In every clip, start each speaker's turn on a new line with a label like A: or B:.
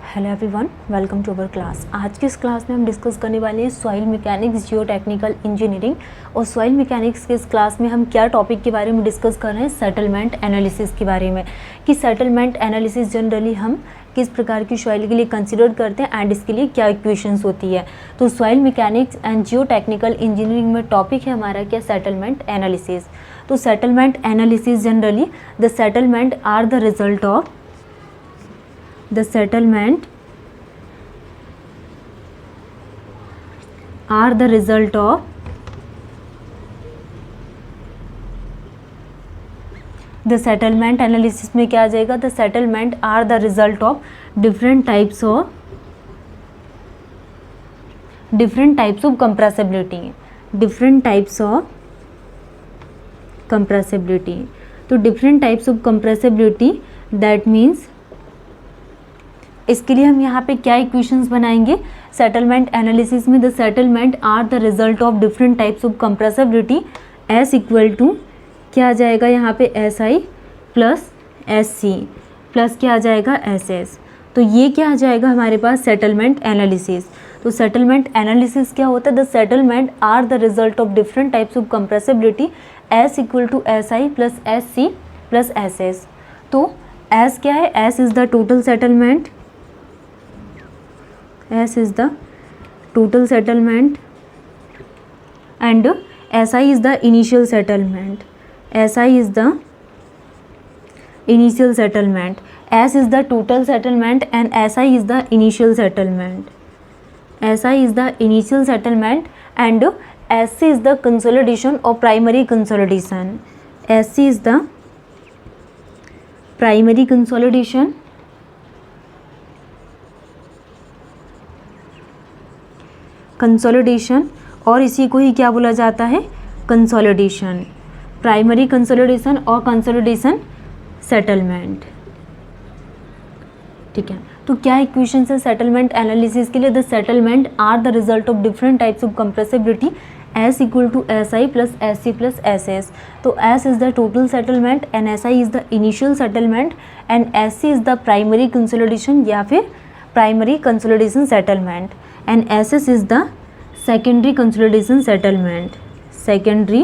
A: Hello everyone, welcome to our class. आज की इस क्लास में हम डिस्कस करने वाले हैं सॉइल मैकेनिक्स, जियो टेक्निकल इंजीनियरिंग। और सॉइल मैकेनिक्स के इस क्लास में हम क्या टॉपिक के बारे में डिस्कस कर रहे हैं, सेटलमेंट एनालिसिस के बारे में, कि सेटलमेंट एनालिसिस जनरली हम किस प्रकार की सॉइल के लिए कंसिडर करते हैं एंड इसके लिए क्या इक्वेशंस होती है। तो soil mechanics and geotechnical engineering में टॉपिक है हमारा क्या, सेटलमेंट एनालिसिस। तो settlement analysis generally the settlement are the result of the settlement are the result of the settlement analysis में क्या आ जाएगा, the settlement are the result of different types of compressibility, different types of compressibility। तो different types of compressibility that means इसके लिए हम यहाँ पे क्या इक्वेशंस बनाएंगे सेटलमेंट एनालिसिस में, the settlement are the result of different types of compressibility S equal to क्या आ जाएगा यहाँ पे S I plus S C plus क्या आ जाएगा एस एस। तो ये क्या आ जाएगा हमारे पास सेटलमेंट एनालिसिस। तो सेटलमेंट एनालिसिस क्या होता है, the settlement are the result of different types of compressibility S equal to S I plus S C plus S S. तो एस क्या है, S is the total settlement, S is the total settlement and SI is the initial settlement, SI is the initial settlement, S is the total settlement and SI is the initial settlement, SI is the initial settlement and SC is the consolidation or primary consolidation, SC is the primary consolidation consolidation, और इसी को ही क्या बोला जाता है, consolidation, primary consolidation और consolidation settlement. ठीक है, तो क्या इक्वेशन है सेटलमेंट एनालिसिस के लिए, the settlement are the result of different types of compressibility S equal to S I plus S C plus S S. तो S is the total settlement and S I is the initial settlement and S C is the primary consolidation या फिर primary consolidation settlement and SS is the secondary consolidation settlement, secondary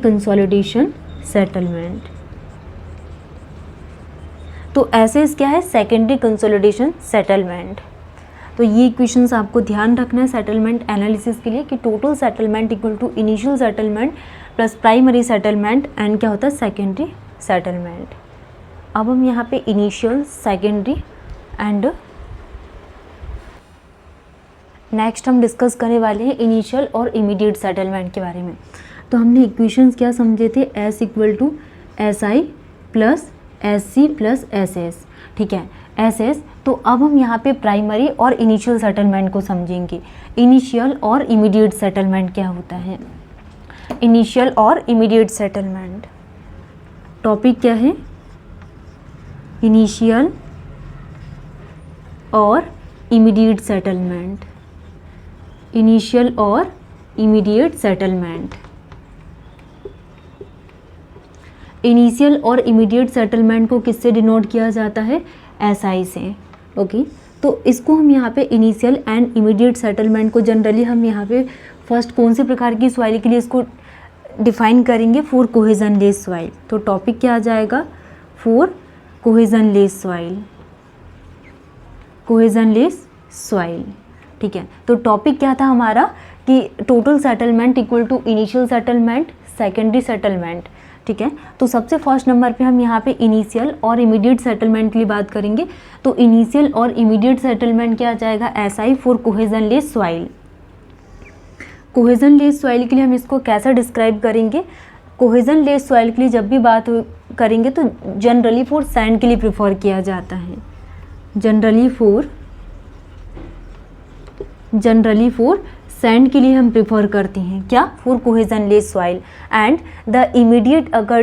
A: consolidation settlement। तो SS क्या है, secondary consolidation settlement. तो ये equations आपको ध्यान रखना है सेटलमेंट एनालिसिस के लिए कि total settlement equal to initial settlement plus primary settlement and क्या होता है, सेकेंडरी सेटलमेंट। अब हम यहाँ पे इनिशियल, सेकेंडरी एंड नेक्स्ट हम डिस्कस करने वाले हैं इनिशियल और इमीडिएट सेटलमेंट के बारे में। तो हमने इक्वेशंस क्या समझे थे, S equal to S I plus S C plus S S. ठीक है, एस एस। तो अब हम यहाँ पे प्राइमरी और इनिशियल सेटलमेंट को समझेंगे। इनिशियल और इमीडिएट सेटलमेंट क्या होता है, इनिशियल और इमीडिएट सेटलमेंट टॉपिक क्या है, इनिशियल और इमीडिएट सेटलमेंट, इनिशियल और इमीडिएट सेटलमेंट। इनिशियल और इमीडिएट सेटलमेंट को किससे डिनोट किया जाता है, एसआई से। ओके, तो इसको हम यहाँ पे इनिशियल एंड इमीडिएट सेटलमेंट को जनरली हम यहाँ पे फर्स्ट कौन से प्रकार की सॉइल के लिए इसको डिफाइन करेंगे, फॉर कोहेजन लेस सॉइल। तो टॉपिक क्या आ जाएगा, for cohesion less soil, cohesion less soil. ठीक है, तो टॉपिक क्या था हमारा कि total settlement equal to initial settlement, secondary settlement. ठीक है, तो सबसे फर्स्ट नंबर पे हम यहाँ पे इनिशियल और इमीडिएट सेटलमेंट की बात करेंगे। तो इनिशियल और इमीडिएट सेटलमेंट क्या आ जाएगा, S I for cohesion less soil. Cohesion less soil के लिए हम इसको कैसा डिस्क्राइब करेंगे, कोहेजन लेस सॉइल के लिए जब भी बात करेंगे तो जनरली फॉर सैंड के लिए प्रेफर किया जाता है, जनरली फॉर सैंड के लिए हम प्रेफर करते हैं क्या, for cohesion less soil. And the immediate occur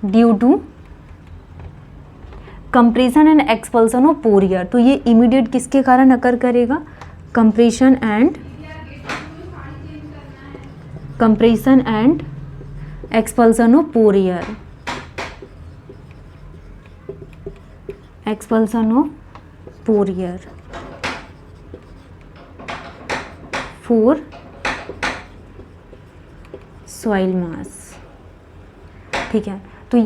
A: due to compression and expulsion of pore air. तो ये इमीडिएट किसके कारण अकर करेगा, compression and compression and expulsion of pore air, expulsion of pore air for soil mass। ठीक है, तो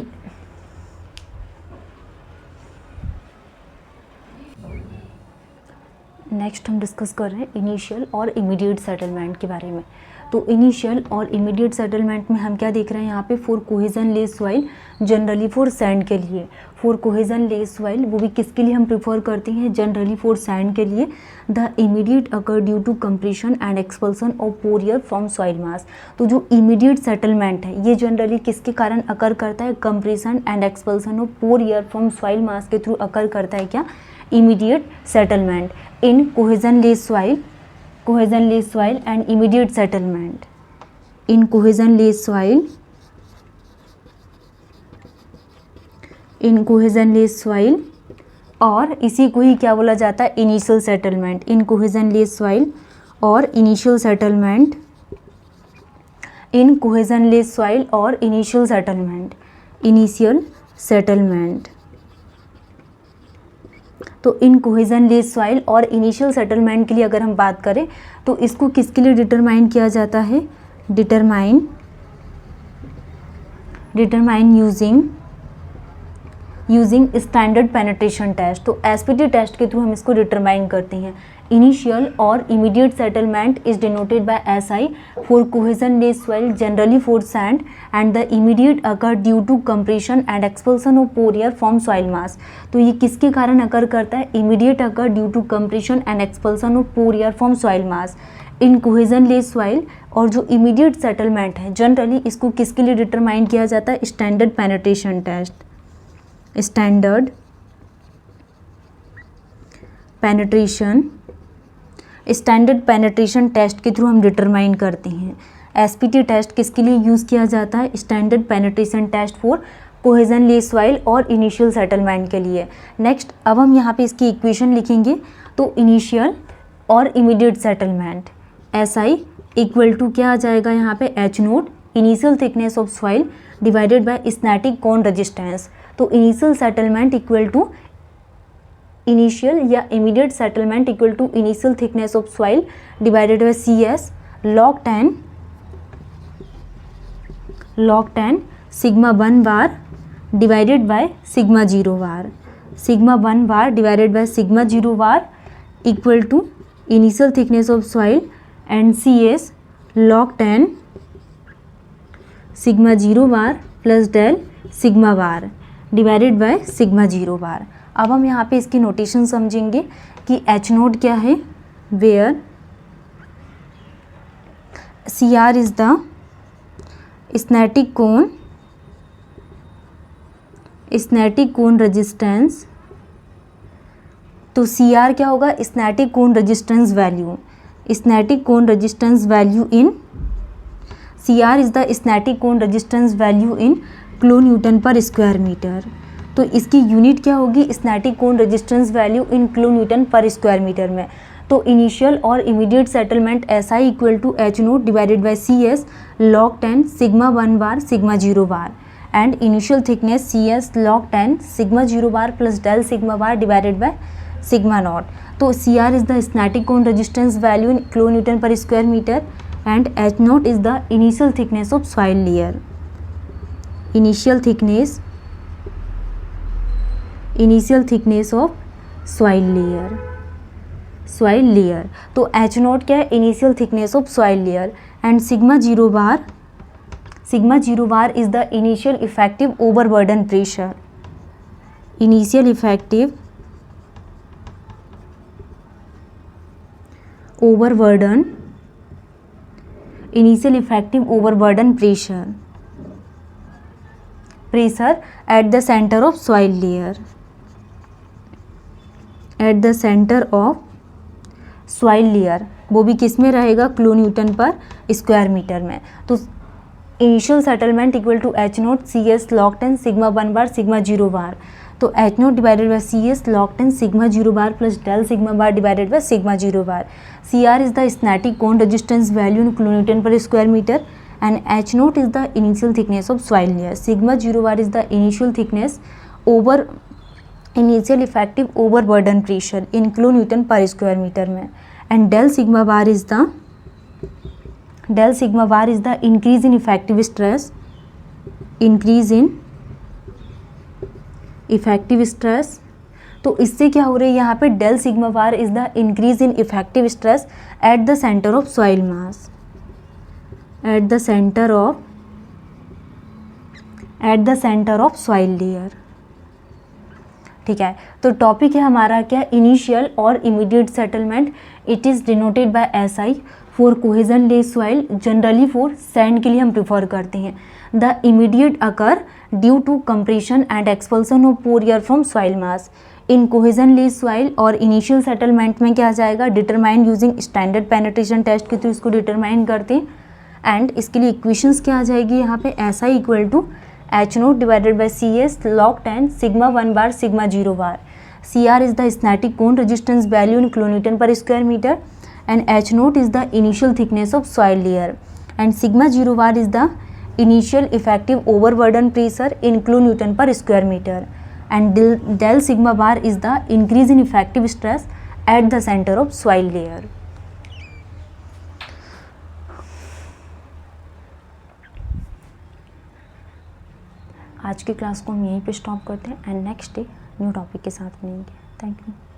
A: next हम discuss कर रहे हैं इनिशियल और इमीडिएट सेटलमेंट के बारे में। तो इनिशियल और इमीडिएट सेटलमेंट में हम क्या देख रहे हैं यहाँ पे, for cohesion less soil generally for sand के लिए, फॉर कोहेजन लेस सॉइल वो भी किसके लिए हम प्रिफर करते हैं, जनरली फॉर सैंड के लिए। The immediate occur due to compression and expulsion of pore air from soil mass. तो जो इमीडिएट सेटलमेंट है ये जनरली किसके कारण अकर करता है, compression and expulsion of pore air from soil मास के थ्रू अकर करता है क्या, immediate settlement in cohesion less soil, cohesion less soil and immediate settlement in cohesion less soil, in cohesion less soil, और इसी को ही क्या बोला जाता है, initial settlement in cohesion less soil और initial settlement in cohesion less soil और initial settlement, initial settlement. तो इन कोहेजन लेस सॉइल और इनिशियल सेटलमेंट के लिए अगर हम बात करें तो इसको किसके लिए डिटरमाइन किया जाता है, determine using standard penetration test. तो एसपीटी टेस्ट के थ्रू हम इसको डिटरमाइन करते हैं। इनिशियल और immediate settlement is denoted by SI for cohesion less soil generally for sand and the immediate occur due to compression and expulsion of pore air from soil mass. तो ये किसके कारण अकर करता है, immediate occur due to compression and expulsion of pore air from soil mass in cohesion less soil. और जो immediate settlement है जनरली इसको किसके लिए डिटरमाइन किया जाता है, standard penetration test, standard penetration test के थ्रू हम डिटरमाइन करते हैं। एसपीटी टेस्ट किसके लिए यूज़ किया जाता है, standard penetration test for cohesion less soil और इनिशियल सेटलमेंट के लिए। नेक्स्ट अब हम यहाँ पे इसकी इक्वेशन लिखेंगे। तो इनिशियल और immediate settlement SI equal to क्या आ जाएगा यहाँ पे, H naught initial thickness of soil divided by static cone resistance. तो initial settlement equal to initial या immediate settlement equal to initial thickness of soil divided by CS log 10 sigma 1 bar divided by sigma 0 bar, sigma 1 bar divided by sigma 0 bar equal to initial thickness of soil and CS log 10 sigma 0 bar plus del sigma bar divided by sigma 0 bar. अब हम यहाँ पे इसकी notation समझेंगे कि H naught क्या है, where CR is the static cone resistance. तो CR क्या होगा, static cone resistance value, static cone resistance value in CR is the static cone resistance value in kilo newton per square metre. तो इसकी unit क्या होगी, static cone resistance value in kilo newton per square metre में। तो initial और immediate settlement SI equal to H naught divided by CS log 10 sigma 1 bar sigma 0 bar and initial thickness CS log 10 sigma 0 bar plus del sigma bar divided by sigma naught. तो CR is the static cone resistance value in kilo newton per square metre and H naught is the initial thickness of soil layer, initial thickness of soil layer. तो H naught क्या है, initial thickness of soil layer and sigma 0 bar is the initial effective overburden pressure, initial effective overburden pressure at the center of soil layer, वो भी किस में रहेगा, kilo newton per square metre में। तो initial settlement equal to H naught CS log 10 sigma 1 bar sigma 0 bar. तो H naught divided by CS log 10 sigma 0 bar plus del sigma bar divided by sigma 0 bar. CR is the static cone resistance value in kilo newton per square metre and H naught is the initial thickness of soil layer. Sigma 0 bar is the initial thickness over initial effective overburden pressure in kilonewton per square meter में, and del sigma bar is the increase in effective stress, तो इससे क्या हो रहा है यहाँ पे del sigma bar is the increase in effective stress at the centre of soil mass, at the centre of soil layer. ठीक है, तो टॉपिक है हमारा क्या, इनिशियल और immediate settlement. It is denoted by SI for cohesion less soil, generally for sand के लिए हम प्रिफर करते हैं। The immediate occur due to compression and expulsion of pore air from soil mass in cohesion less soil. और initial settlement में क्या आ जाएगा, determine using standard penetration test के थ्रू इसको डिटरमाइन करते हैं। एंड इसके लिए इक्वेशंस क्या आ जाएगी यहाँ पे, SI equal to H naught divided by CS log 10 sigma 1 bar sigma 0 bar. CR is the static cone resistance value in kilonewton per square metre and H naught is the initial thickness of soil layer and sigma 0 bar is the initial effective overburden pressure in kilonewton per square metre and del sigma bar is the increase in effective stress at the center of soil layer। आज की class को हम यहीं पे stop करते हैं and next day new topic के साथ मिलेंगे। Thank you.